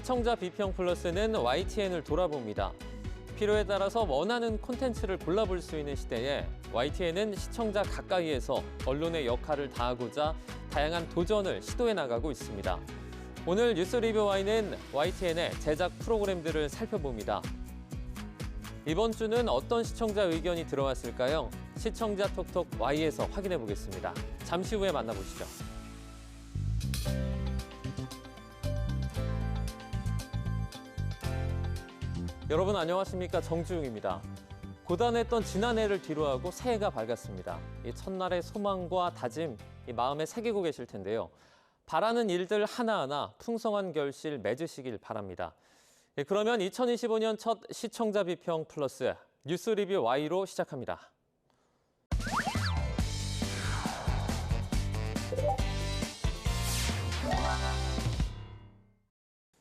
시청자 비평 플러스는 YTN을 돌아봅니다. 필요에 따라서 원하는 콘텐츠를 골라볼 수 있는 시대에 YTN은 시청자 가까이에서 언론의 역할을 다하고자 다양한 도전을 시도해 나가고 있습니다. 오늘 뉴스 리뷰 Y는 YTN의 제작 프로그램들을 살펴봅니다. 이번 주는 어떤 시청자 의견이 들어왔을까요? 시청자 톡톡 Y에서 확인해 보겠습니다. 잠시 후에 만나보시죠. 여러분 안녕하십니까? 정주웅입니다. 고단했던 지난해를 뒤로하고 새해가 밝았습니다. 이 첫날의 소망과 다짐, 이 마음에 새기고 계실 텐데요. 바라는 일들 하나하나 풍성한 결실 맺으시길 바랍니다. 그러면 2025년 첫 시청자 비평 플러스 뉴스 리뷰 Y로 시작합니다.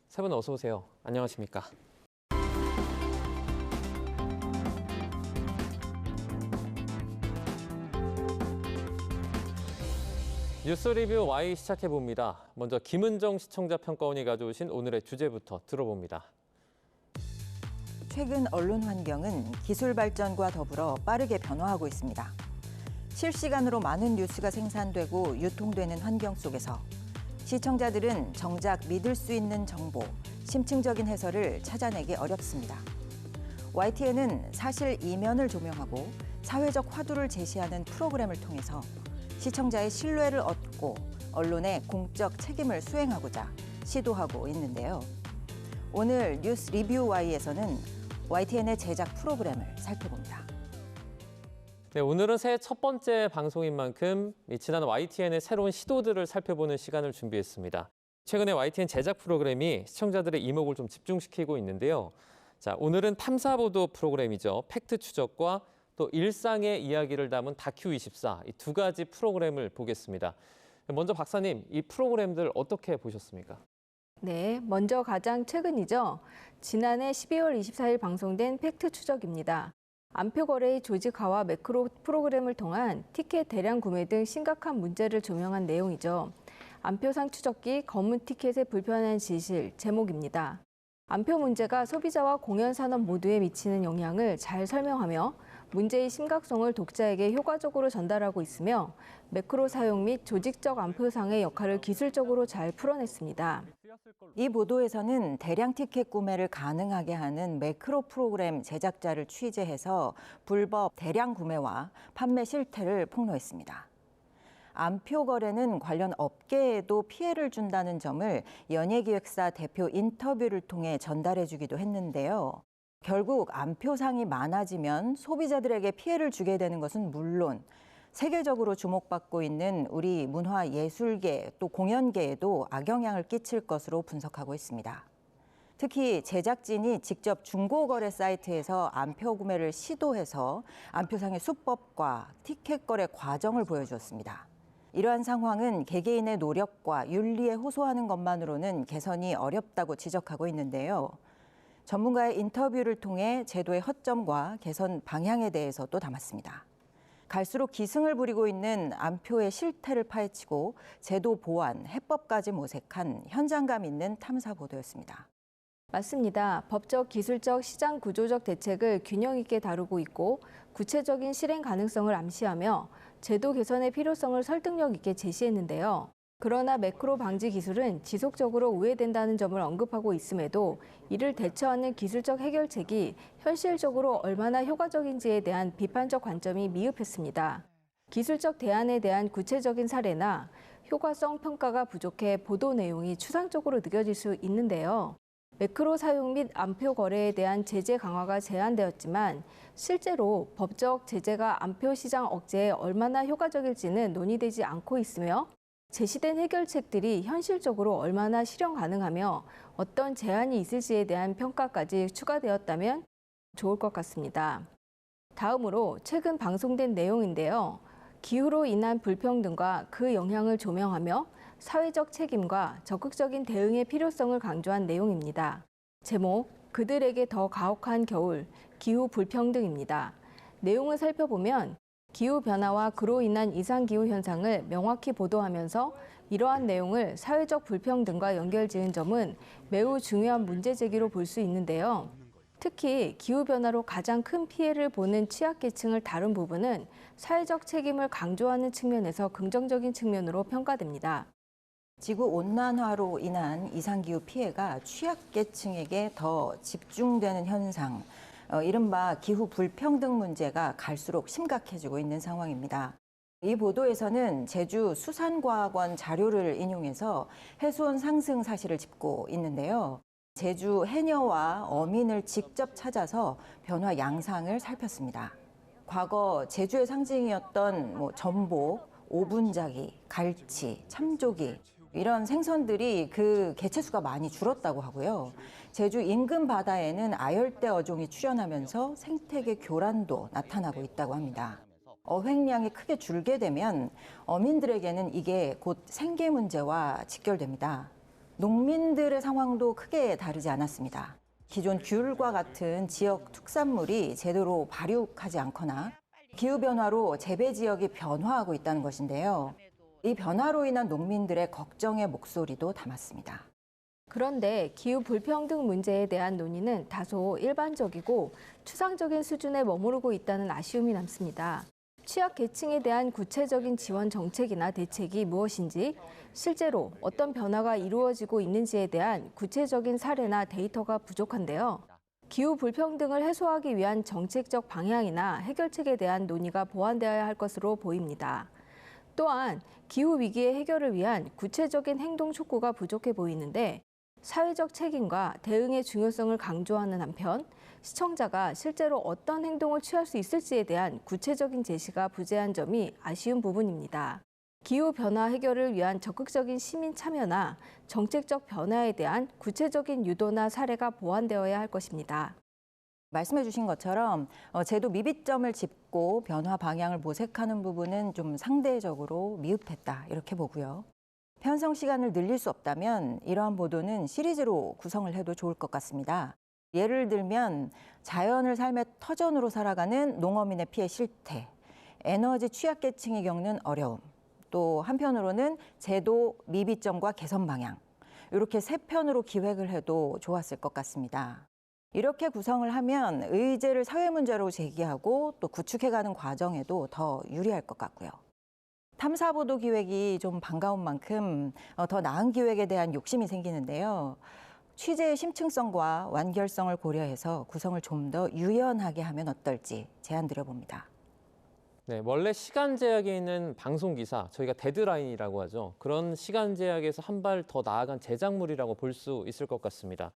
세 분 어서 오세요. 안녕하십니까? 뉴스 리뷰 Y 시작해봅니다. 먼저 김은정 시청자 평가원이 가져오신 오늘의 주제부터 들어봅니다. 최근 언론 환경은 기술 발전과 더불어 빠르게 변화하고 있습니다. 실시간으로 많은 뉴스가 생산되고 유통되는 환경 속에서 시청자들은 정작 믿을 수 있는 정보, 심층적인 해설을 찾아내기 어렵습니다. YTN은 사실 이면을 조명하고 사회적 화두를 제시하는 프로그램을 통해서 시청자의 신뢰를 얻고 언론의 공적 책임을 수행하고자 시도하고 있는데요. 오늘 뉴스 리뷰 Y에서는 YTN의 제작 프로그램을 살펴봅니다. 네, 오늘은 새해 첫 번째 방송인 만큼 지난 YTN의 새로운 시도들을 살펴보는 시간을 준비했습니다. 최근에 YTN 제작 프로그램이 시청자들의 이목을 좀 집중시키고 있는데요. 자, 오늘은 탐사보도 프로그램이죠. 팩트 추적과 또 일상의 이야기를 담은 다큐24, 이 두 가지 프로그램을 보겠습니다. 먼저 박사님, 이 프로그램들 어떻게 보셨습니까? 네, 먼저 가장 최근이죠. 지난해 12월 24일 방송된 팩트 추적입니다. 안표 거래의 조직화와 매크로 프로그램을 통한 티켓 대량 구매 등 심각한 문제를 조명한 내용이죠. 안표상 추적기 검은 티켓의 불편한 진실 제목입니다. 안표 문제가 소비자와 공연 산업 모두에 미치는 영향을 잘 설명하며 문제의 심각성을 독자에게 효과적으로 전달하고 있으며 매크로 사용 및 조직적 안표상의 역할을 기술적으로 잘 풀어냈습니다. 이 보도에서는 대량 티켓 구매를 가능하게 하는 매크로 프로그램 제작자를 취재해서 불법 대량 구매와 판매 실태를 폭로했습니다. 안표 거래는 관련 업계에도 피해를 준다는 점을 연예기획사 대표 인터뷰를 통해 전달해주기도 했는데요. 결국 안표상이 많아지면 소비자들에게 피해를 주게 되는 것은 물론 세계적으로 주목받고 있는 우리 문화예술계 또 공연계에도 악영향을 끼칠 것으로 분석하고 있습니다. 특히 제작진이 직접 중고거래 사이트에서 안표 구매를 시도해서 안표상의 수법과 티켓 거래 과정을 보여주었습니다. 이러한 상황은 개개인의 노력과 윤리에 호소하는 것만으로는 개선이 어렵다고 지적하고 있는데요. 전문가의 인터뷰를 통해 제도의 허점과 개선 방향에 대해서도 담았습니다. 갈수록 기승을 부리고 있는 안표의 실태를 파헤치고 제도 보완, 해법까지 모색한 현장감 있는 탐사 보도였습니다. 맞습니다. 법적, 기술적, 시장 구조적 대책을 균형 있게 다루고 있고 구체적인 실행 가능성을 암시하며 제도 개선의 필요성을 설득력 있게 제시했는데요. 그러나 매크로 방지 기술은 지속적으로 우회된다는 점을 언급하고 있음에도 이를 대처하는 기술적 해결책이 현실적으로 얼마나 효과적인지에 대한 비판적 관점이 미흡했습니다. 기술적 대안에 대한 구체적인 사례나 효과성 평가가 부족해 보도 내용이 추상적으로 느껴질 수 있는데요. 매크로 사용 및 안표 거래에 대한 제재 강화가 제안되었지만 실제로 법적 제재가 안표 시장 억제에 얼마나 효과적일지는 논의되지 않고 있으며 제시된 해결책들이 현실적으로 얼마나 실현 가능하며 어떤 제한이 있을지에 대한 평가까지 추가되었다면 좋을 것 같습니다. 다음으로 최근 방송된 내용인데요. 기후로 인한 불평등과 그 영향을 조명하며 사회적 책임과 적극적인 대응의 필요성을 강조한 내용입니다. 제목, 그들에게 더 가혹한 겨울, 기후 불평등입니다. 내용을 살펴보면 기후변화와 그로 인한 이상기후 현상을 명확히 보도하면서 이러한 내용을 사회적 불평등과 연결지은 점은 매우 중요한 문제 제기로 볼 수 있는데요. 특히 기후변화로 가장 큰 피해를 보는 취약계층을 다룬 부분은 사회적 책임을 강조하는 측면에서 긍정적인 측면으로 평가됩니다. 지구온난화로 인한 이상기후 피해가 취약계층에게 더 집중되는 현상, 이른바 기후 불평등 문제가 갈수록 심각해지고 있는 상황입니다. 이 보도에서는 제주 수산과학원 자료를 인용해서 해수온 상승 사실을 짚고 있는데요. 제주 해녀와 어민을 직접 찾아서 변화 양상을 살폈습니다. 과거 제주의 상징이었던 전복, 오분자기, 갈치, 참조기 이런 생선들이 그 개체수가 많이 줄었다고 하고요. 제주 인근 바다에는 아열대 어종이 출현하면서 생태계 교란도 나타나고 있다고 합니다. 어획량이 크게 줄게 되면 어민들에게는 이게 곧 생계 문제와 직결됩니다. 농민들의 상황도 크게 다르지 않았습니다. 기존 귤과 같은 지역 특산물이 제대로 발육하지 않거나 기후변화로 재배 지역이 변화하고 있다는 것인데요. 이 변화로 인한 농민들의 걱정의 목소리도 담았습니다. 그런데 기후 불평등 문제에 대한 논의는 다소 일반적이고 추상적인 수준에 머무르고 있다는 아쉬움이 남습니다. 취약계층에 대한 구체적인 지원 정책이나 대책이 무엇인지, 실제로 어떤 변화가 이루어지고 있는지에 대한 구체적인 사례나 데이터가 부족한데요. 기후 불평등을 해소하기 위한 정책적 방향이나 해결책에 대한 논의가 보완되어야 할 것으로 보입니다. 또한 기후 위기의 해결을 위한 구체적인 행동 촉구가 부족해 보이는데, 사회적 책임과 대응의 중요성을 강조하는 한편 시청자가 실제로 어떤 행동을 취할 수 있을지에 대한 구체적인 제시가 부재한 점이 아쉬운 부분입니다. 기후변화 해결을 위한 적극적인 시민 참여나 정책적 변화에 대한 구체적인 유도나 사례가 보완되어야 할 것입니다. 말씀해 주신 것처럼 제도 미비점을 짚고 변화 방향을 모색하는 부분은 좀 상대적으로 미흡했다 이렇게 보고요. 편성 시간을 늘릴 수 없다면 이러한 보도는 시리즈로 구성을 해도 좋을 것 같습니다. 예를 들면 자연을 삶의 터전으로 살아가는 농어민의 피해 실태, 에너지 취약계층이 겪는 어려움, 또 한편으로는 제도 미비점과 개선 방향, 이렇게 세 편으로 기획을 해도 좋았을 것 같습니다. 이렇게 구성을 하면 의제를 사회 문제로 제기하고 또 구축해가는 과정에도 더 유리할 것 같고요. 탐사보도 기획이 좀 반가운 만큼 더 나은 기획에 대한 욕심이 생기는데요. 취재의 심층성과 완결성을 고려해서 구성을 좀 더 유연하게 하면 어떨지 제안 드려봅니다. 네, 원래 시간 제약이 있는 방송 기사, 저희가 데드라인이라고 하죠. 그런 시간 제약에서 한 발 더 나아간 제작물이라고 볼 수 있을 것 같습니다.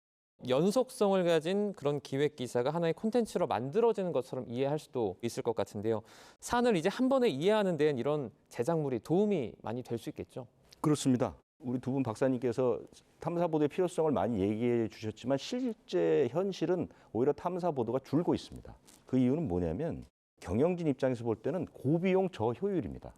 연속성을 가진 그런 기획 기사가 하나의 콘텐츠로 만들어지는 것처럼 이해할 수도 있을 것 같은데요. 사안을 이제 한 번에 이해하는 데는 이런 제작물이 도움이 많이 될 수 있겠죠? 그렇습니다. 우리 두 분 박사님께서 탐사보도의 필요성을 많이 얘기해 주셨지만 실제 현실은 오히려 탐사보도가 줄고 있습니다. 그 이유는 뭐냐면 경영진 입장에서 볼 때는 고비용 저효율입니다.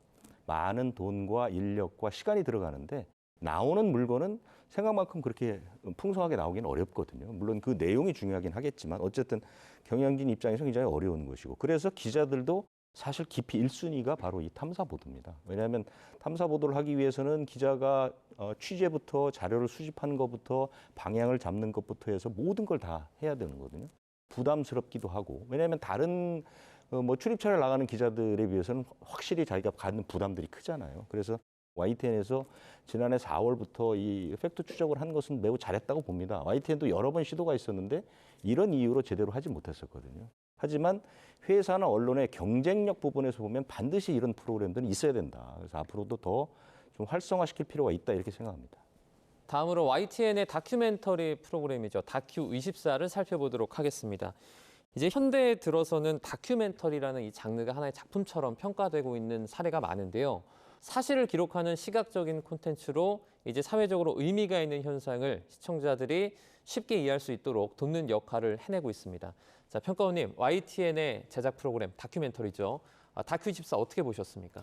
많은 돈과 인력과 시간이 들어가는데 나오는 물건은 생각만큼 그렇게 풍성하게 나오기는 어렵거든요. 물론 그 내용이 중요하긴 하겠지만 어쨌든 경영진 입장에서 굉장히 어려운 것이고, 그래서 기자들도 사실 깊이 1순위가 바로 이 탐사보도입니다. 왜냐하면 탐사보도를 하기 위해서는 기자가 취재부터 자료를 수집하는 것부터 방향을 잡는 것부터 해서 모든 걸 다 해야 되는 거거든요. 부담스럽기도 하고, 왜냐하면 다른 출입처를 나가는 기자들에 비해서는 확실히 자기가 갖는 부담들이 크잖아요. 그래서 YTN에서 지난해 4월부터 이 팩트 추적을 한 것은 매우 잘했다고 봅니다. YTN도 여러 번 시도가 있었는데 이런 이유로 제대로 하지 못했었거든요. 하지만 회사나 언론의 경쟁력 부분에서 보면 반드시 이런 프로그램들은 있어야 된다. 그래서 앞으로도 더 좀 활성화시킬 필요가 있다 이렇게 생각합니다. 다음으로 YTN의 다큐멘터리 프로그램이죠. 다큐24를 살펴보도록 하겠습니다. 이제 현대에 들어서는 다큐멘터리라는 이 장르가 하나의 작품처럼 평가되고 있는 사례가 많은데요. 사실을 기록하는 시각적인 콘텐츠로 이제 사회적으로 의미가 있는 현상을 시청자들이 쉽게 이해할 수 있도록 돕는 역할을 해내고 있습니다. 자, 평가원님, YTN의 제작 프로그램 다큐멘터리죠. 다큐24 어떻게 보셨습니까?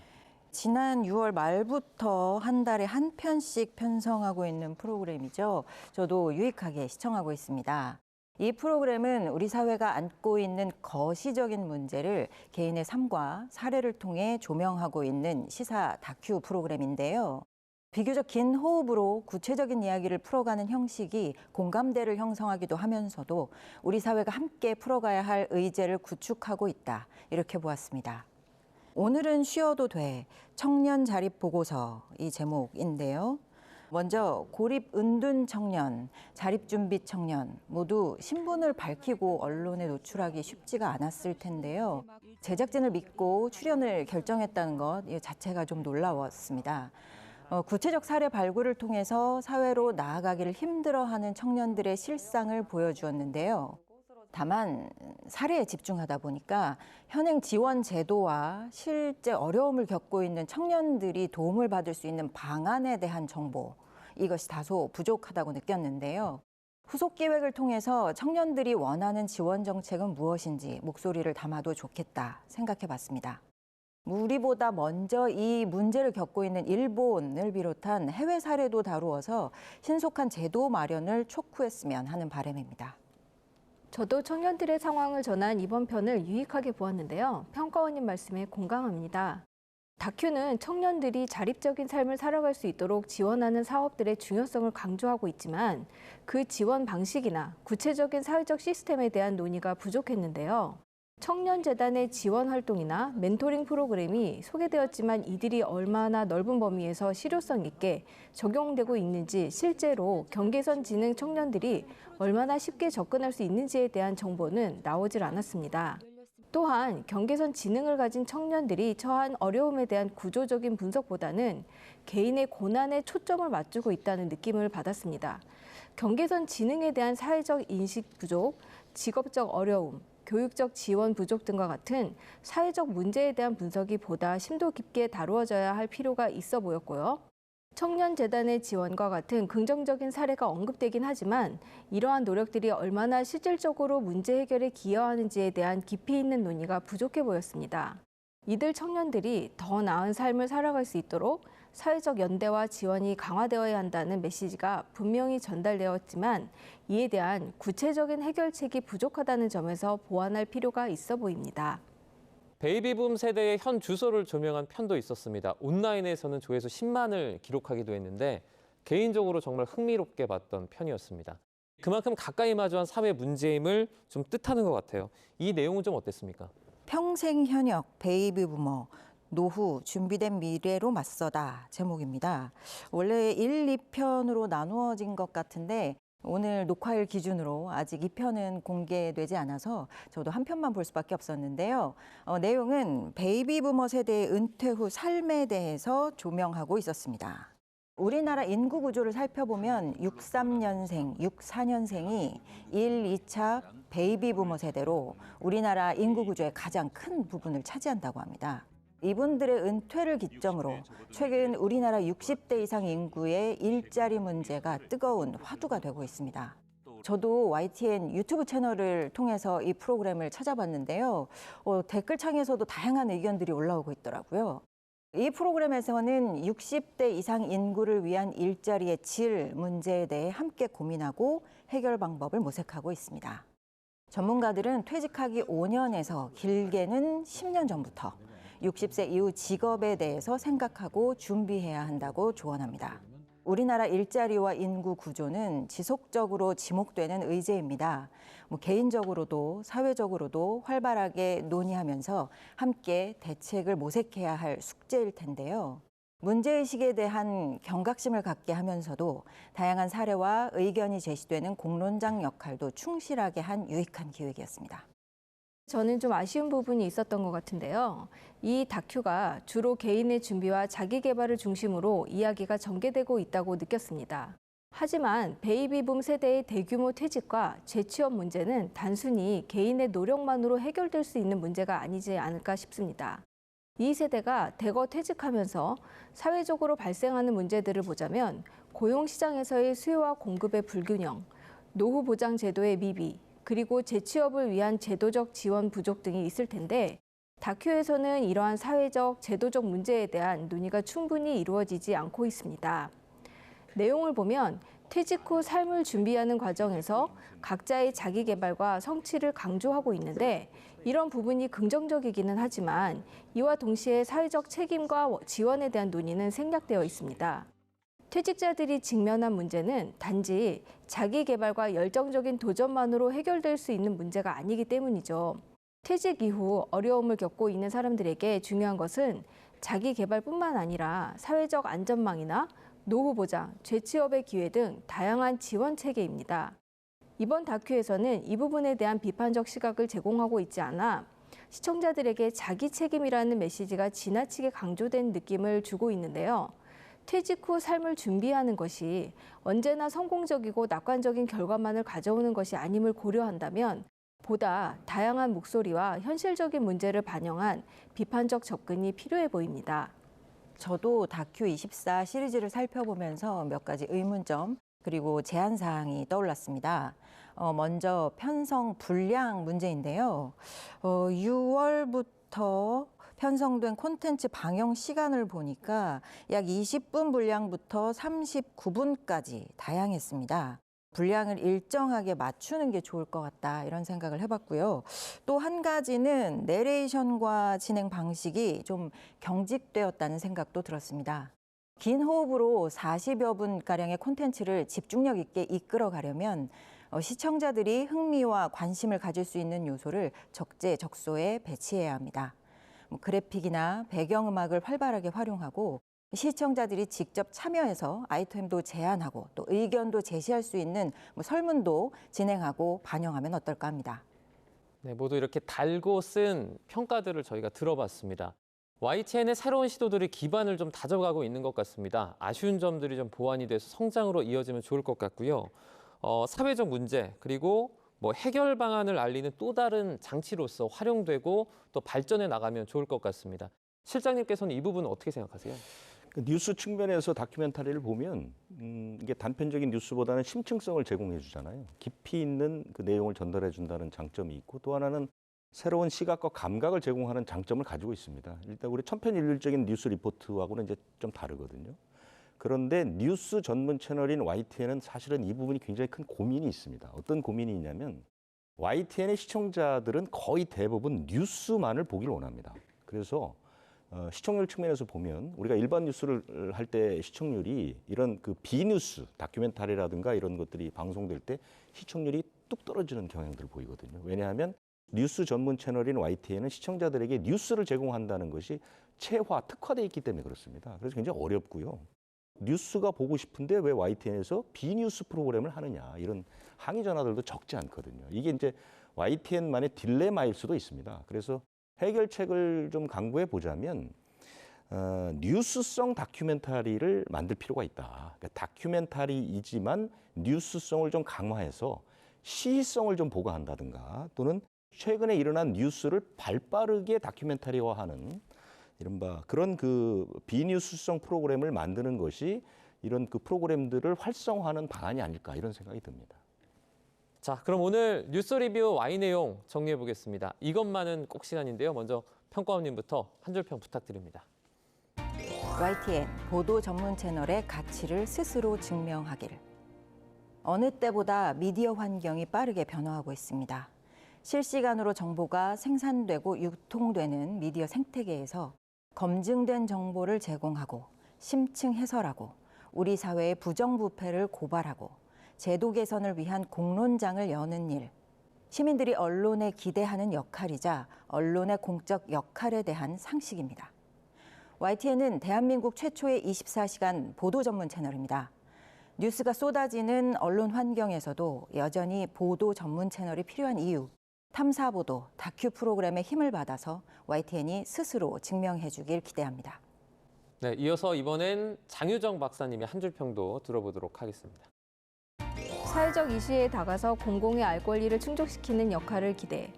지난 6월 말부터 한 달에 한 편씩 편성하고 있는 프로그램이죠. 저도 유익하게 시청하고 있습니다. 이 프로그램은 우리 사회가 안고 있는 거시적인 문제를 개인의 삶과 사례를 통해 조명하고 있는 시사 다큐 프로그램인데요. 비교적 긴 호흡으로 구체적인 이야기를 풀어가는 형식이 공감대를 형성하기도 하면서도 우리 사회가 함께 풀어가야 할 의제를 구축하고 있다. 이렇게 보았습니다. 오늘은 쉬어도 돼. 청년 자립 보고서 이 제목인데요. 먼저 고립 은둔 청년, 자립 준비 청년 모두 신분을 밝히고 언론에 노출하기 쉽지가 않았을 텐데요. 제작진을 믿고 출연을 결정했다는 것 자체가 좀 놀라웠습니다. 구체적 사례 발굴을 통해서 사회로 나아가기를 힘들어하는 청년들의 실상을 보여주었는데요. 다만 사례에 집중하다 보니까 현행 지원 제도와 실제 어려움을 겪고 있는 청년들이 도움을 받을 수 있는 방안에 대한 정보, 이것이 다소 부족하다고 느꼈는데요. 후속 기획을 통해서 청년들이 원하는 지원 정책은 무엇인지 목소리를 담아도 좋겠다 생각해 봤습니다. 우리보다 먼저 이 문제를 겪고 있는 일본을 비롯한 해외 사례도 다루어서 신속한 제도 마련을 촉구했으면 하는 바람입니다. 저도 청년들의 상황을 전한 이번 편을 유익하게 보았는데요. 평가원님 말씀에 공감합니다. 다큐는 청년들이 자립적인 삶을 살아갈 수 있도록 지원하는 사업들의 중요성을 강조하고 있지만 그 지원 방식이나 구체적인 사회적 시스템에 대한 논의가 부족했는데요. 청년재단의 지원 활동이나 멘토링 프로그램이 소개되었지만 이들이 얼마나 넓은 범위에서 실효성 있게 적용되고 있는지, 실제로 경계선 지능 청년들이 얼마나 쉽게 접근할 수 있는지에 대한 정보는 나오질 않았습니다. 또한 경계선 지능을 가진 청년들이 처한 어려움에 대한 구조적인 분석보다는 개인의 고난에 초점을 맞추고 있다는 느낌을 받았습니다. 경계선 지능에 대한 사회적 인식 부족, 직업적 어려움, 교육적 지원 부족 등과 같은 사회적 문제에 대한 분석이 보다 심도 깊게 다루어져야 할 필요가 있어 보였고요. 청년재단의 지원과 같은 긍정적인 사례가 언급되긴 하지만 이러한 노력들이 얼마나 실질적으로 문제 해결에 기여하는지에 대한 깊이 있는 논의가 부족해 보였습니다. 이들 청년들이 더 나은 삶을 살아갈 수 있도록 사회적 연대와 지원이 강화되어야 한다는 메시지가 분명히 전달되었지만 이에 대한 구체적인 해결책이 부족하다는 점에서 보완할 필요가 있어 보입니다. 베이비붐 세대의 현 주소를 조명한 편도 있었습니다. 온라인에서는 조회수 10만을 기록하기도 했는데 개인적으로 정말 흥미롭게 봤던 편이었습니다. 그만큼 가까이 마주한 사회 문제임을 좀 뜻하는 것 같아요. 이 내용은 좀 어땠습니까? 평생 현역 베이비부머 노후 준비된 미래로 맞서다 제목입니다. 원래 1, 2편으로 나누어진 것 같은데 오늘 녹화일 기준으로 아직 2편은 공개되지 않아서 저도 한 편만 볼 수밖에 없었는데요. 내용은 베이비부머 세대의 은퇴 후 삶에 대해서 조명하고 있었습니다. 우리나라 인구 구조를 살펴보면 63년생, 64년생이 1, 2차 베이비부머 세대로 우리나라 인구 구조의 가장 큰 부분을 차지한다고 합니다. 이분들의 은퇴를 기점으로 최근 우리나라 60대 이상 인구의 일자리 문제가 뜨거운 화두가 되고 있습니다. 저도 YTN 유튜브 채널을 통해서 이 프로그램을 찾아봤는데요. 댓글창에서도 다양한 의견들이 올라오고 있더라고요. 이 프로그램에서는 60대 이상 인구를 위한 일자리의 질 문제에 대해 함께 고민하고 해결 방법을 모색하고 있습니다. 전문가들은 퇴직하기 5년에서 길게는 10년 전부터 60세 이후 직업에 대해서 생각하고 준비해야 한다고 조언합니다. 우리나라 일자리와 인구 구조는 지속적으로 지목되는 의제입니다. 개인적으로도 사회적으로도 활발하게 논의하면서 함께 대책을 모색해야 할 숙제일 텐데요. 문제의식에 대한 경각심을 갖게 하면서도 다양한 사례와 의견이 제시되는 공론장 역할도 충실하게 한 유익한 기획이었습니다. 저는 좀 아쉬운 부분이 있었던 것 같은데요. 이 다큐가 주로 개인의 준비와 자기 개발을 중심으로 이야기가 전개되고 있다고 느꼈습니다. 하지만 베이비붐 세대의 대규모 퇴직과 재취업 문제는 단순히 개인의 노력만으로 해결될 수 있는 문제가 아니지 않을까 싶습니다. 이 세대가 대거 퇴직하면서 사회적으로 발생하는 문제들을 보자면 고용시장에서의 수요와 공급의 불균형, 노후 보장 제도의 미비, 그리고 재취업을 위한 제도적 지원 부족 등이 있을 텐데 다큐에서는 이러한 사회적, 제도적 문제에 대한 논의가 충분히 이루어지지 않고 있습니다. 내용을 보면 퇴직 후 삶을 준비하는 과정에서 각자의 자기 개발과 성취를 강조하고 있는데 이런 부분이 긍정적이기는 하지만 이와 동시에 사회적 책임과 지원에 대한 논의는 생략되어 있습니다. 퇴직자들이 직면한 문제는 단지 자기 개발과 열정적인 도전만으로 해결될 수 있는 문제가 아니기 때문이죠. 퇴직 이후 어려움을 겪고 있는 사람들에게 중요한 것은 자기 개발뿐만 아니라 사회적 안전망이나 노후 보장, 재취업의 기회 등 다양한 지원 체계입니다. 이번 다큐에서는 이 부분에 대한 비판적 시각을 제공하고 있지 않아 시청자들에게 자기 책임이라는 메시지가 지나치게 강조된 느낌을 주고 있는데요. 퇴직 후 삶을 준비하는 것이 언제나 성공적이고 낙관적인 결과만을 가져오는 것이 아님을 고려한다면 보다 다양한 목소리와 현실적인 문제를 반영한 비판적 접근이 필요해 보입니다. 저도 다큐 24 시리즈를 살펴보면서 몇 가지 의문점 그리고 제안 사항이 떠올랐습니다. 먼저 편성 분량 문제인데요. 6월부터 편성된 콘텐츠 방영 시간을 보니까 약 20분 분량부터 39분까지 다양했습니다. 분량을 일정하게 맞추는 게 좋을 것 같다 이런 생각을 해봤고요. 또 한 가지는 내레이션과 진행 방식이 좀 경직되었다는 생각도 들었습니다. 긴 호흡으로 40여 분가량의 콘텐츠를 집중력 있게 이끌어가려면 시청자들이 흥미와 관심을 가질 수 있는 요소를 적재적소에 배치해야 합니다. 그래픽이나 배경음악을 활발하게 활용하고 시청자들이 직접 참여해서 아이템도 제안하고 또 의견도 제시할 수 있는 설문도 진행하고 반영하면 어떨까 합니다. 네, 모두 이렇게 달고 쓴 평가들을 저희가 들어봤습니다. YTN의 새로운 시도들이 기반을 좀 다져가고 있는 것 같습니다. 아쉬운 점들이 좀 보완이 돼서 성장으로 이어지면 좋을 것 같고요. 사회적 문제 그리고 해결 방안을 알리는 또 다른 장치로서 활용되고 또 발전해 나가면 좋을 것 같습니다. 실장님께서는 이 부분은 어떻게 생각하세요? 뉴스 측면에서 다큐멘터리를 보면 이게 단편적인 뉴스보다는 심층성을 제공해 주잖아요. 깊이 있는 그 내용을 전달해 준다는 장점이 있고 또 하나는 새로운 시각과 감각을 제공하는 장점을 가지고 있습니다. 일단 우리 천편일률적인 뉴스 리포트하고는 이제 좀 다르거든요. 그런데 뉴스 전문 채널인 YTN은 사실은 이 부분이 굉장히 큰 고민이 있습니다. 어떤 고민이 있냐면 YTN의 시청자들은 거의 대부분 뉴스만을 보기를 원합니다. 그래서 시청률 측면에서 보면 우리가 일반 뉴스를 할 때 시청률이 이런 그 비뉴스, 다큐멘터리라든가 이런 것들이 방송될 때 시청률이 뚝 떨어지는 경향들을 보이거든요. 왜냐하면 뉴스 전문 채널인 YTN은 시청자들에게 뉴스를 제공한다는 것이 특화되어 있기 때문에 그렇습니다. 그래서 굉장히 어렵고요. 뉴스가 보고 싶은데 왜 YTN에서 비뉴스 프로그램을 하느냐 이런 항의 전화들도 적지 않거든요. 이게 이제 YTN만의 딜레마일 수도 있습니다. 그래서 해결책을 좀 강구해 보자면 뉴스성 다큐멘터리를 만들 필요가 있다. 그러니까 다큐멘터리이지만 뉴스성을 좀 강화해서 시의성을 좀 보강한다든가 또는 최근에 일어난 뉴스를 발빠르게 다큐멘터리화하는 이른바 그런 그 비뉴스성 프로그램을 만드는 것이 이런 그 프로그램들을 활성화하는 방안이 아닐까 이런 생각이 듭니다. 자, 그럼 오늘 뉴스 리뷰 Y 내용 정리해 보겠습니다. 이것만은 꼭 시간인데요. 먼저 평가원님부터 한 줄 평 부탁드립니다. YTN 보도 전문 채널의 가치를 스스로 증명하기를. 어느 때보다 미디어 환경이 빠르게 변화하고 있습니다. 실시간으로 정보가 생산되고 유통되는 미디어 생태계에서 검증된 정보를 제공하고 심층 해설하고 우리 사회의 부정부패를 고발하고 제도 개선을 위한 공론장을 여는 일. 시민들이 언론에 기대하는 역할이자 언론의 공적 역할에 대한 상식입니다. YTN은 대한민국 최초의 24시간 보도 전문 채널입니다. 뉴스가 쏟아지는 언론 환경에서도 여전히 보도 전문 채널이 필요한 이유. 탐사보도, 다큐 프로그램의 힘을 받아서 YTN이 스스로 증명해 주길 기대합니다. 네, 이어서 이번엔 장유정 박사님의 한 줄 평도 들어보도록 하겠습니다. 사회적 이슈에 다가서 공공의 알 권리를 충족시키는 역할을 기대.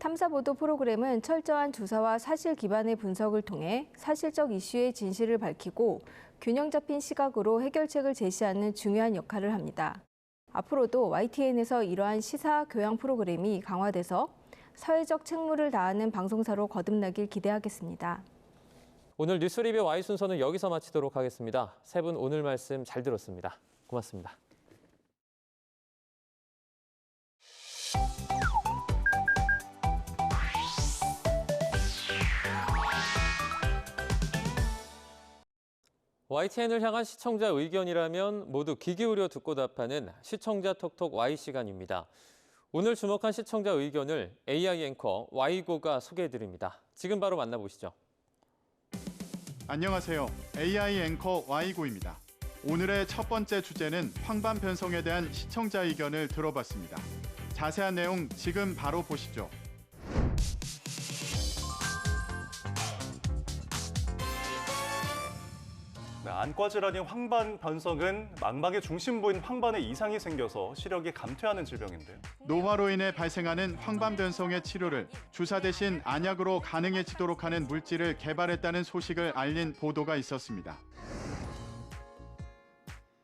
탐사보도 프로그램은 철저한 조사와 사실 기반의 분석을 통해 사실적 이슈의 진실을 밝히고 균형 잡힌 시각으로 해결책을 제시하는 중요한 역할을 합니다. 앞으로도 YTN에서 이러한 시사 교양 프로그램이 강화돼서 사회적 책무를 다하는 방송사로 거듭나길 기대하겠습니다. 오늘 뉴스 리뷰 Y 순서는 여기서 마치도록 하겠습니다. 세 분 오늘 말씀 잘 들었습니다. 고맙습니다. YTN을 향한 시청자 의견이라면 모두 귀 기울여 듣고 답하는 시청자 톡톡 Y 시간입니다. 오늘 주목한 시청자 의견을 AI 앵커 Y고가 소개해드립니다. 지금 바로 만나보시죠. 안녕하세요. AI 앵커 Y고입니다. 오늘의 첫 번째 주제는 황반 변성에 대한 시청자 의견을 들어봤습니다. 자세한 내용 지금 바로 보시죠. 네, 안과 질환인 황반 변성은 망막의 중심부인 황반에 이상이 생겨서 시력이 감퇴하는 질병인데요. 노화로 인해 발생하는 황반 변성의 치료를 주사 대신 안약으로 가능해지도록 하는 물질을 개발했다는 소식을 알린 보도가 있었습니다.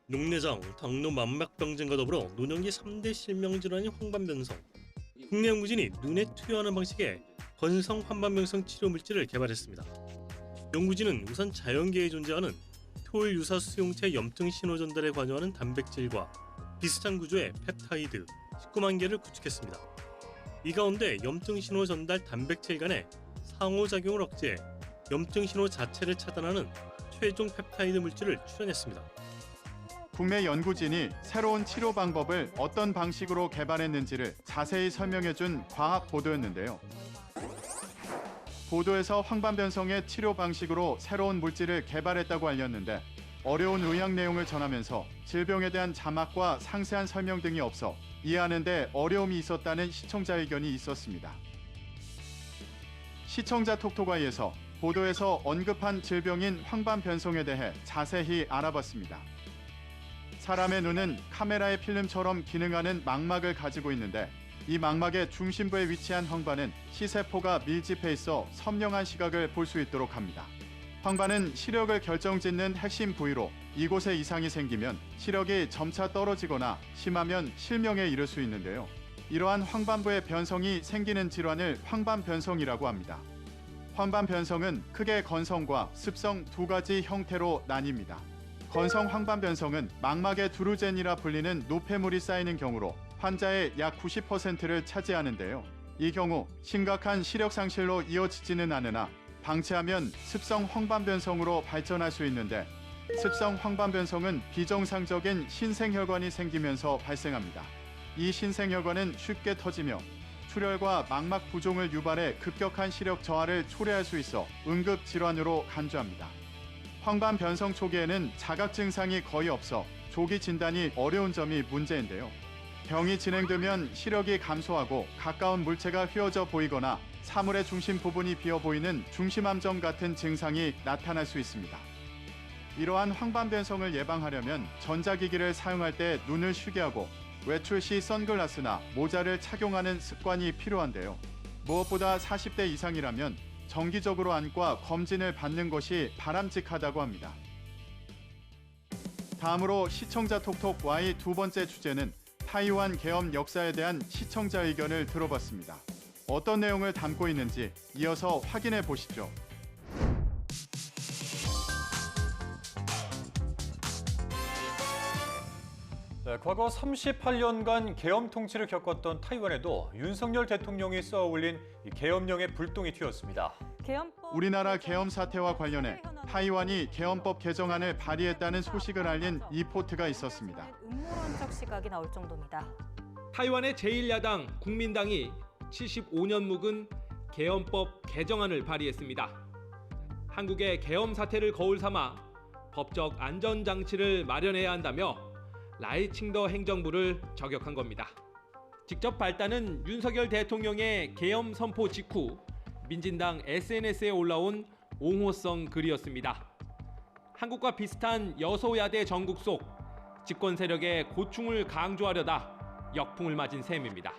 녹내장, 당뇨, 망막병증과 더불어 노년기 3대 실명질환인 황반변성. 국내 연구진이 눈에 투여하는 방식의 건성 황반변성 치료 물질을 개발했습니다. 연구진은 우선 자연계에 존재하는 토일 유사 수용체 염증 신호 전달에 관여하는 단백질과 비슷한 구조의 펩타이드 19만 개를 구축했습니다. 이 가운데 염증 신호 전달 단백질 간의 상호작용을 억제해 염증 신호 자체를 차단하는 최종 펩타이드 물질을 출현했습니다. 국내 연구진이 새로운 치료 방법을 어떤 방식으로 개발했는지를 자세히 설명해준 과학 보도였는데요. 보도에서 황반변성의 치료 방식으로 새로운 물질을 개발했다고 알렸는데 어려운 의학 내용을 전하면서 질병에 대한 자막과 상세한 설명 등이 없어 이해하는 데 어려움이 있었다는 시청자 의견이 있었습니다. 시청자 톡톡아이에서 보도에서 언급한 질병인 황반변성에 대해 자세히 알아봤습니다. 사람의 눈은 카메라의 필름처럼 기능하는 망막을 가지고 있는데 이 망막의 중심부에 위치한 황반은 시세포가 밀집해 있어 선명한 시각을 볼 수 있도록 합니다. 황반은 시력을 결정짓는 핵심 부위로 이곳에 이상이 생기면 시력이 점차 떨어지거나 심하면 실명에 이를 수 있는데요. 이러한 황반부의 변성이 생기는 질환을 황반변성이라고 합니다. 황반변성은 크게 건성과 습성 두 가지 형태로 나뉩니다. 건성 황반변성은 망막에 두루젠이라 불리는 노폐물이 쌓이는 경우로 환자의 약 90%를 차지하는데요. 이 경우 심각한 시력 상실로 이어지지는 않으나 방치하면 습성 황반변성으로 발전할 수 있는데 습성 황반변성은 비정상적인 신생혈관이 생기면서 발생합니다. 이 신생혈관은 쉽게 터지며 출혈과 망막 부종을 유발해 급격한 시력 저하를 초래할 수 있어 응급 질환으로 간주합니다. 황반변성 초기에는 자각 증상이 거의 없어 조기 진단이 어려운 점이 문제인데요. 병이 진행되면 시력이 감소하고 가까운 물체가 휘어져 보이거나 사물의 중심 부분이 비어 보이는 중심암정 같은 증상이 나타날 수 있습니다. 이러한 황반변성을 예방하려면 전자기기를 사용할 때 눈을 쉬게 하고 외출 시 선글라스나 모자를 착용하는 습관이 필요한데요. 무엇보다 40대 이상이라면 정기적으로 안과 검진을 받는 것이 바람직하다고 합니다. 다음으로 시청자 톡톡 Y 두 번째 주제는 타이완 계엄 역사에 대한 시청자 의견을 들어봤습니다. 어떤 내용을 담고 있는지 이어서 확인해 보시죠. 네, 과거 38년간 계엄 통치를 겪었던 타이완에도 윤석열 대통령이 쏘아올린 계엄령의 불똥이 튀었습니다. 우리나라 계엄 사태와 관련해 타이완이 계엄법 개정안을 발의했다는 소식을 알린 리포트가 있었습니다. 음모론적 시각이 나올 정도입니다. 타이완의 제1야당 국민당이 75년 묵은 계엄법 개정안을 발의했습니다. 한국의 계엄 사태를 거울 삼아 법적 안전장치를 마련해야 한다며 라이칭더 행정부를 저격한 겁니다. 직접 발단은 윤석열 대통령의 계엄 선포 직후 민진당 SNS에 올라온 옹호성 글이었습니다. 한국과 비슷한 여소야대 전국 속 집권 세력의 고충을 강조하려다 역풍을 맞은 셈입니다.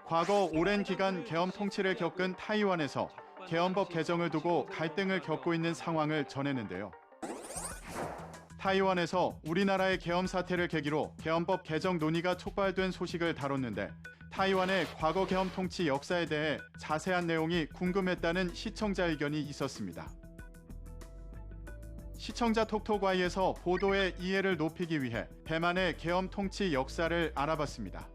과거 오랜 기간 계엄 통치를 겪은 타이완에서 계엄법 개정을 두고 갈등을 겪고 있는 상황을 전했는데요. 타이완에서 우리나라의 계엄 사태를 계기로 계엄법 개정 논의가 촉발된 소식을 다뤘는데 타이완의 과거 계엄 통치 역사에 대해 자세한 내용이 궁금했다는 시청자 의견이 있었습니다. 시청자 톡톡Y에서 보도의 이해를 높이기 위해 대만의 계엄 통치 역사를 알아봤습니다.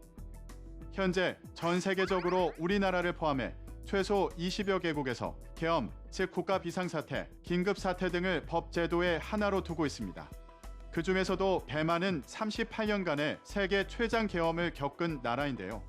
현재 전 세계적으로 우리나라를 포함해 최소 20여 개국에서 계엄, 즉 국가 비상사태, 긴급사태 등을 법 제도의 하나로 두고 있습니다. 그중에서도 대만은 38년간의 세계 최장 계엄을 겪은 나라인데요.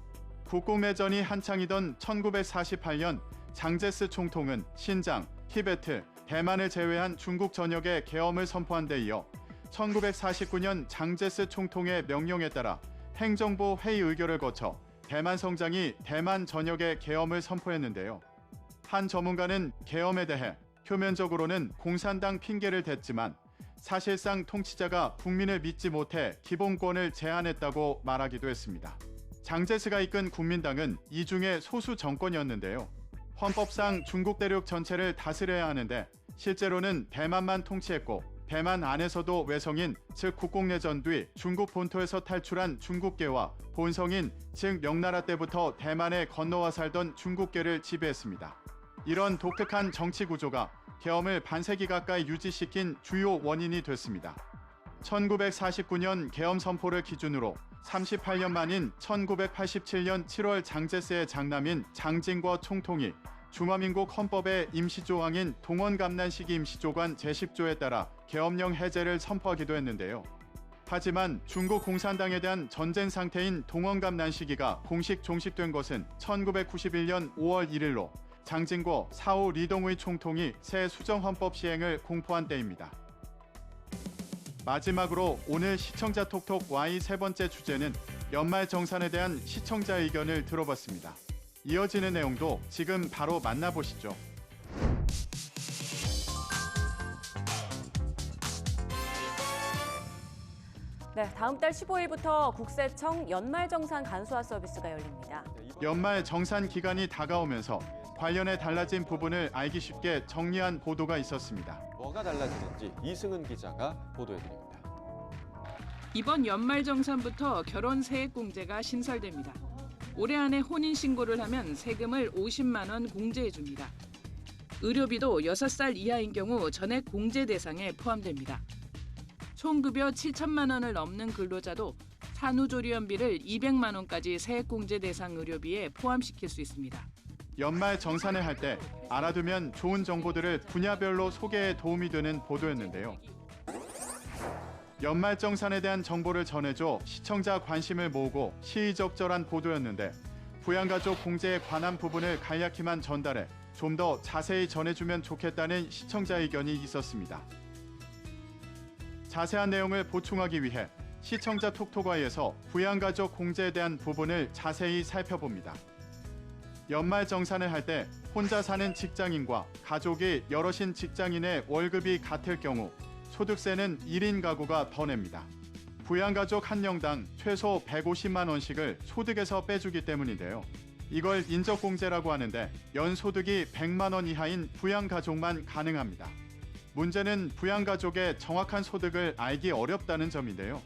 국공내전이 한창이던 1948년 장제스 총통은 신장, 티베트, 대만을 제외한 중국 전역에 계엄을 선포한 데 이어 1949년 장제스 총통의 명령에 따라 행정부 회의 의결을 거쳐 대만 성장이 대만 전역에 계엄을 선포했는데요. 한 전문가는 계엄에 대해 표면적으로는 공산당 핑계를 댔지만 사실상 통치자가 국민을 믿지 못해 기본권을 제한했다고 말하기도 했습니다. 장제스가 이끈 국민당은 이 중에 소수 정권이었는데요. 헌법상 중국 대륙 전체를 다스려야 하는데 실제로는 대만만 통치했고 대만 안에서도 외성인, 즉 국공내전 뒤 중국 본토에서 탈출한 중국계와 본성인, 즉 명나라 때부터 대만에 건너와 살던 중국계를 지배했습니다. 이런 독특한 정치 구조가 계엄을 반세기 가까이 유지시킨 주요 원인이 됐습니다. 1949년 계엄 선포를 기준으로 38년 만인 1987년 7월 장제스의 장남인 장진궈 총통이 중화민국 헌법의 임시조항인 동원감난시기 임시조관 제10조에 따라 계엄령 해제를 선포하기도 했는데요. 하지만 중국 공산당에 대한 전쟁 상태인 동원감난시기가 공식 종식된 것은 1991년 5월 1일로 장진궈 4호 리동의 총통이 새 수정헌법 시행을 공포한 때입니다. 마지막으로 오늘 시청자 톡톡 Y 세 번째 주제는 연말 정산에 대한 시청자 의견을 들어봤습니다. 이어지는 내용도 지금 바로 만나보시죠. 네, 다음 달 15일부터 국세청 연말정산 간소화 서비스가 열립니다. 연말 정산 기간이 다가오면서 관련해 달라진 부분을 알기 쉽게 정리한 보도가 있었습니다. 뭐가 달라지는지 이승은 기자가 보도해드립니다. 이번 연말정산부터 결혼 세액공제가 신설됩니다. 올해 안에 혼인신고를 하면 세금을 50만 원 공제해줍니다. 의료비도 6살 이하인 경우 전액 공제 대상에 포함됩니다. 총급여 7천만 원을 넘는 근로자도 산후조리원비를 200만 원까지 세액공제 대상 의료비에 포함시킬 수 있습니다. 연말 정산을 할 때 알아두면 좋은 정보들을 분야별로 소개에 도움이 되는 보도였는데요. 연말 정산에 대한 정보를 전해줘 시청자 관심을 모으고 시의적절한 보도였는데 부양가족 공제에 관한 부분을 간략히만 전달해 좀 더 자세히 전해주면 좋겠다는 시청자 의견이 있었습니다. 자세한 내용을 보충하기 위해 시청자 톡톡아이에서 부양가족 공제에 대한 부분을 자세히 살펴봅니다. 연말 정산을 할 때 혼자 사는 직장인과 가족이 여럿인 직장인의 월급이 같을 경우 소득세는 1인 가구가 더 냅니다. 부양가족 한 명당 최소 150만 원씩을 소득에서 빼주기 때문인데요. 이걸 인적공제라고 하는데 연소득이 100만 원 이하인 부양가족만 가능합니다. 문제는 부양가족의 정확한 소득을 알기 어렵다는 점인데요.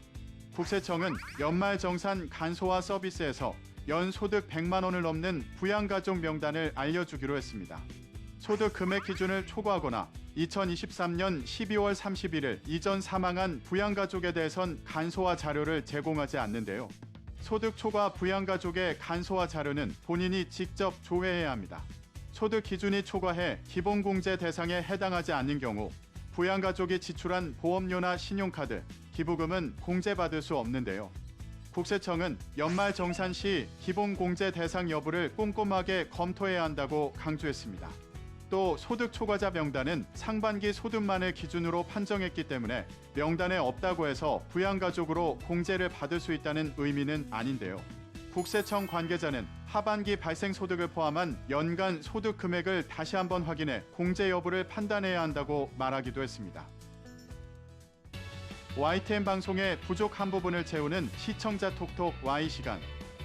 국세청은 연말정산 간소화 서비스에서 연소득 100만 원을 넘는 부양가족 명단을 알려주기로 했습니다. 소득 금액 기준을 초과하거나 2023년 12월 31일 이전 사망한 부양가족에 대해선 간소화 자료를 제공하지 않는데요. 소득 초과 부양가족의 간소화 자료는 본인이 직접 조회해야 합니다. 소득 기준이 초과해 기본공제 대상에 해당하지 않는 경우 부양가족이 지출한 보험료나 신용카드, 기부금은 공제받을 수 없는데요. 국세청은 연말정산 시 기본공제 대상 여부를 꼼꼼하게 검토해야 한다고 강조했습니다. 또 소득 초과자 명단은 상반기 소득만을 기준으로 판정했기 때문에 명단에 없다고 해서 부양가족으로 공제를 받을 수 있다는 의미는 아닌데요. 국세청 관계자는 하반기 발생 소득을 포함한 연간 소득 금액을 다시 한번 확인해 공제 여부를 판단해야 한다고 말하기도 했습니다. YTN 방송의 부족한 부분을 채우는 시청자 톡톡 Y 시간.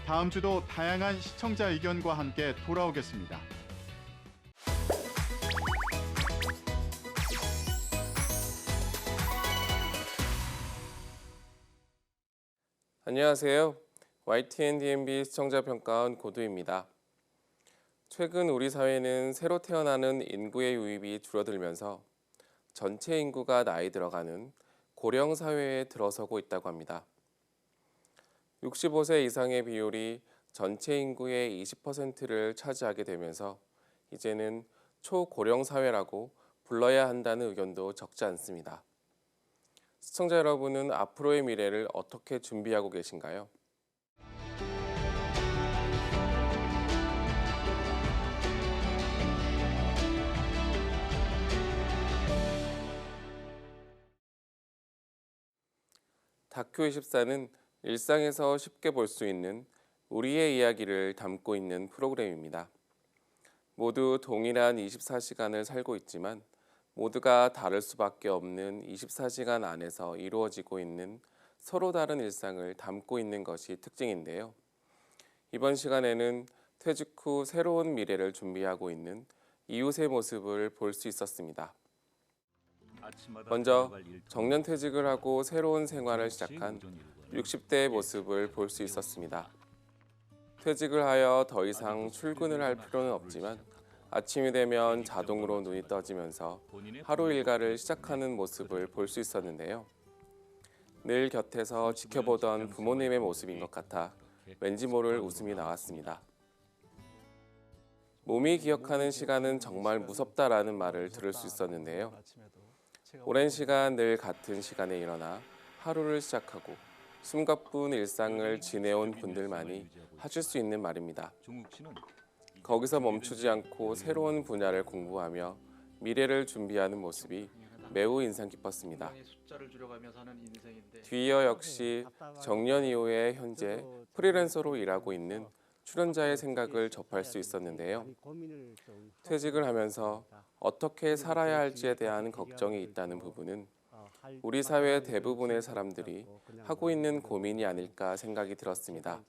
다음 주도 다양한 시청자 의견과 함께 돌아오겠습니다. 안녕하세요. YTN DMB 시청자 평가원 고두입니다. 최근 우리 사회는 새로 태어나는 인구의 유입이 줄어들면서 전체 인구가 나이 들어가는 고령 사회에 들어서고 있다고 합니다. 65세 이상의 비율이 전체 인구의 20%를 차지하게 되면서 이제는 초고령 사회라고 불러야 한다는 의견도 적지 않습니다. 시청자 여러분은 앞으로의 미래를 어떻게 준비하고 계신가요? 다큐24는 일상에서 쉽게 볼 수 있는 우리의 이야기를 담고 있는 프로그램입니다. 모두 동일한 24시간을 살고 있지만 모두가 다를 수밖에 없는 24시간 안에서 이루어지고 있는 서로 다른 일상을 담고 있는 것이 특징인데요. 이번 시간에는 퇴직 후 새로운 미래를 준비하고 있는 이웃의 모습을 볼 수 있었습니다. 먼저 정년퇴직을 하고 새로운 생활을 시작한 60대의 모습을 볼 수 있었습니다. 퇴직을 하여 더 이상 출근을 할 필요는 없지만 아침이 되면 자동으로 눈이 떠지면서 하루 일과를 시작하는 모습을 볼 수 있었는데요. 늘 곁에서 지켜보던 부모님의 모습인 것 같아 왠지 모를 웃음이 나왔습니다. 몸이 기억하는 시간은 정말 무섭다라는 말을 들을 수 있었는데요. 오랜 시간 늘 같은 시간에 일어나 하루를 시작하고 숨가쁜 일상을 지내온 분들만이 하실 수 있는 말입니다. 거기서 멈추지 않고 새로운 분야를 공부하며 미래를 준비하는 모습이 매우 인상 깊었습니다. 뒤이어 역시 정년 이후에 현재 프리랜서로 일하고 있는 출연자의 생각을 접할 수 있었는데요. 퇴직을 하면서 어떻게 살아야 할지에 대한 걱정이 있다는 부분은 우리 사회 대부분의 사람들이 하고 있는 고민이 아닐까 생각이 들었습니다.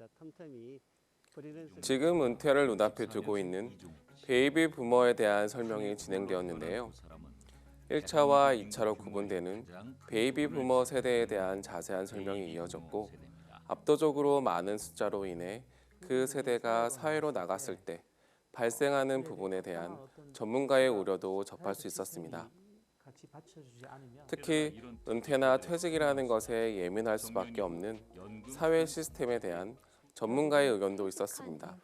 지금 은퇴를 눈앞에 두고 있는 베이비 부머에 대한 설명이 진행되었는데요. 1차와 2차로 구분되는 베이비 부머 세대에 대한 자세한 설명이 이어졌고 압도적으로 많은 숫자로 인해 그 세대가 사회로 나갔을 때 발생하는 부분에 대한 전문가의 우려도 접할 수 있었습니다. 특히 은퇴나 퇴직이라는 것에 예민할 수밖에 없는 사회 시스템에 대한 전문가의 의견도 있었습니다.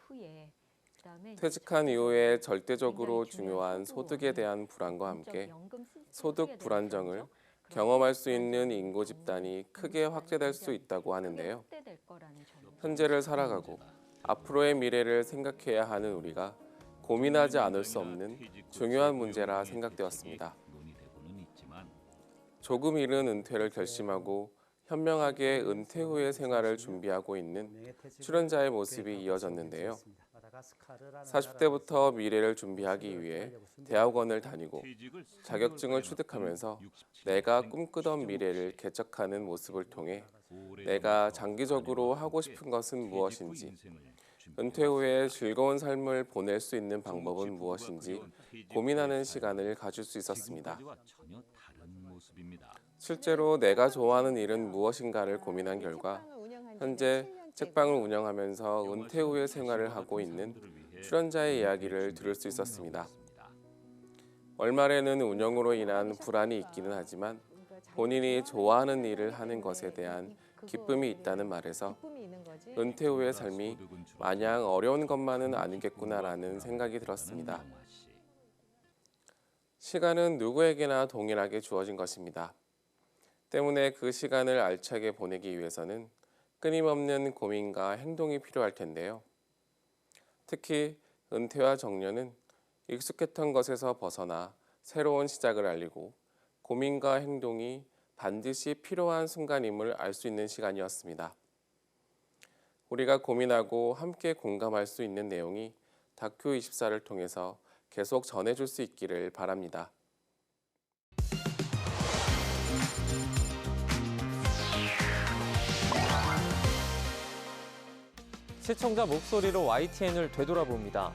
퇴직한 이후에 절대적으로 중요한 소득에 대한 불안과 함께 소득 불안정을 경험할 수 있는 인구 집단이 크게 확대될 수 있다고 하는데요. 현재를 살아가고 앞으로의 미래를 생각해야 하는 우리가 고민하지 않을 수 없는 중요한 문제라 생각되었습니다. 조금 이른 은퇴를 결심하고 현명하게 은퇴 후의 생활을 준비하고 있는 출연자의 모습이 이어졌는데요. 40대부터 미래를 준비하기 위해 대학원을 다니고 자격증을 취득하면서 내가 꿈꾸던 미래를 개척하는 모습을 통해 내가 장기적으로 하고 싶은 것은 무엇인지, 은퇴 후에 즐거운 삶을 보낼 수 있는 방법은 무엇인지 고민하는 시간을 가질 수 있었습니다. 실제로 내가 좋아하는 일은 무엇인가를 고민한 결과 현재 책방을 운영하면서 은퇴 후의 생활을 하고 있는 출연자의 이야기를 들을 수 있었습니다. 월말에는 운영으로 인한 불안이 있기는 하지만 본인이 좋아하는 일을 하는 것에 대한 기쁨이 있다는 말에서 은퇴 후의 삶이 마냥 어려운 것만은 아니겠구나라는 생각이 들었습니다. 시간은 누구에게나 동일하게 주어진 것입니다. 때문에 그 시간을 알차게 보내기 위해서는 끊임없는 고민과 행동이 필요할 텐데요. 특히 은퇴와 정년은 익숙했던 것에서 벗어나 새로운 시작을 알리고 고민과 행동이 반드시 필요한 순간임을 알 수 있는 시간이었습니다. 우리가 고민하고 함께 공감할 수 있는 내용이 다큐24를 통해서 계속 전해줄 수 있기를 바랍니다. 시청자 목소리로 YTN을 되돌아봅니다.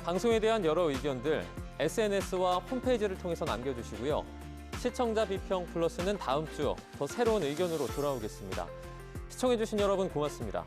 방송에 대한 여러 의견들 SNS와 홈페이지를 통해서 남겨주시고요. 시청자 비평 플러스는 다음 주 더 새로운 의견으로 돌아오겠습니다. 시청해주신 여러분 고맙습니다.